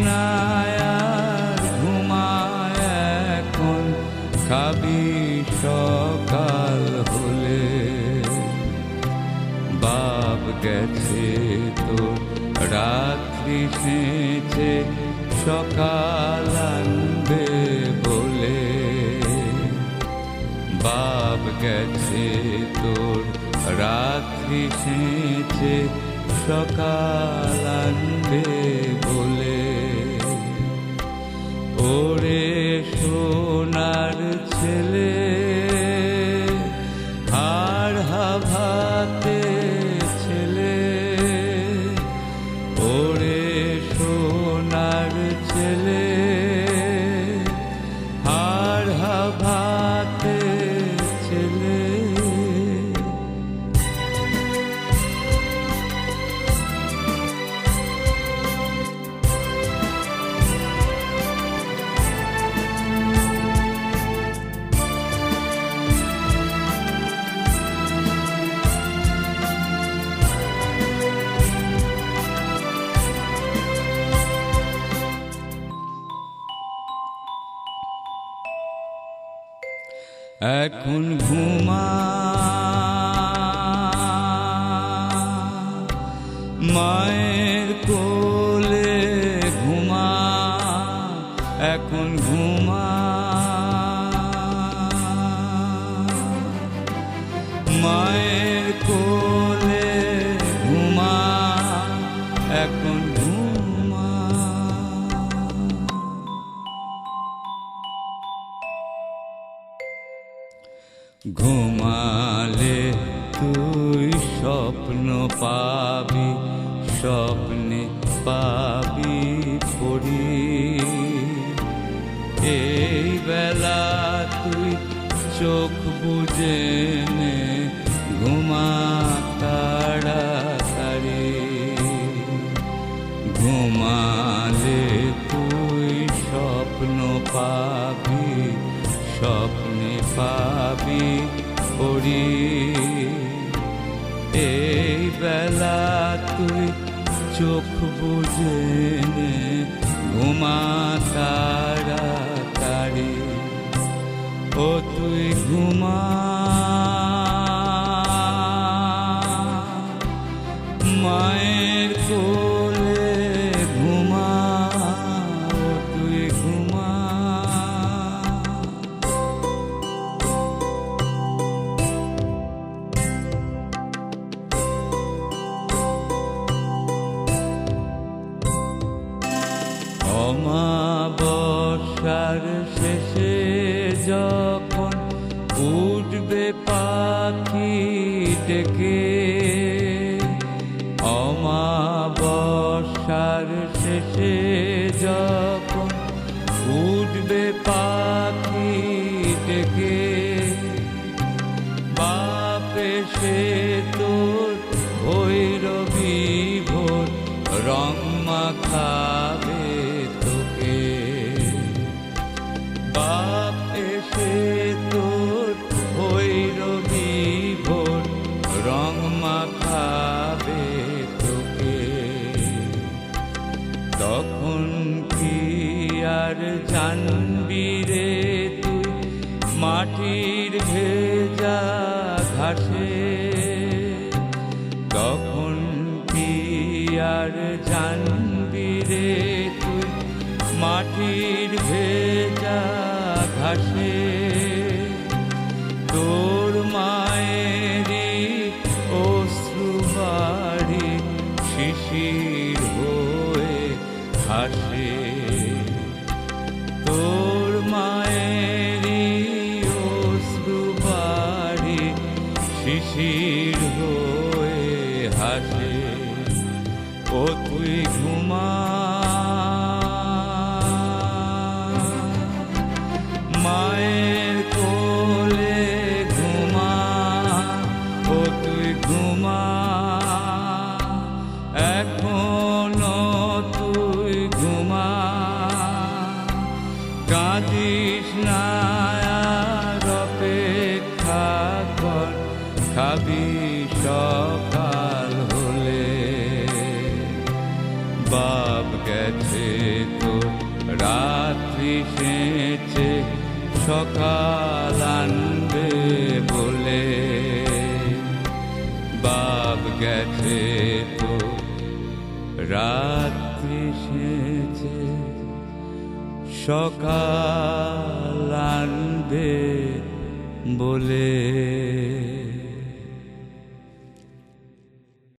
না আর ঘুমায় এখন, খাবি সকাল হলে। বাপ গেছে তোর রাত্রি সেঁচে সকাল আনবে বলে। বাপ গেছে তোর রাত্রি সেঁচে সকাল আনবে বলে। ওরে সোনার ছেলে হাড় হাভাতে ছেলে, ওরে সোনার ছেলে হাড় হাভাতে ছেলে। এখন ঘুমা মায়ের কোলে ঘুমা, এখন ঘুমা মায়ের কোলে ঘুমা, এখন ঘুমা। ঘুমালে তুই স্বপ্ন পাবি, স্বপ্নে পাবি পড়ি। এই বেলা তুই চোখ বুজে নে, ঘুমা তাড়াতাড়ি। ঘুমালে তুই স্বপ্ন পাবি, স্বপ্নে পাবি পড়ি। এই বেলা তুই চোখ বুজে নে, ঘুমা তাড়াতাড়ি। ও তুই ঘুমা মায়ের কোলে ঘুমা, ও তুই ঘুমা। অমাবস্যার শেষে যখন উঠবে পাখি ডেকে, অমাবস্যার শেষে যখন উঠবে পাখি ডেকে, বাপে সে তোর ভৈরবী ভোর রং মাখাবে তোকে। বাপ এসে তোর ভৈরবী ভোর রং মাখাবে তোকে। তখন কি আর জানবি রে তুই মাটির ভেজা ঘাসে। তখন কি আর জানবি রে তুই মাটির ভেজা ঘাসে। তোর মায়েরই অশ্রুবাড়ি শিশির হয়ে হাসে। তোর মায়েরই অশ্রুবাড়ি শিশির হয়ে হাসে। ও তুই ঘুমা মায়ের কোলে ঘুমা, ও তুই ঘুমা এখনো তুই ঘুমা। তো রাত্রি সেচে সকাল আনবে বলে, বাপ গেছে তো রাত্রি সেচে সকাল আনবে বলে।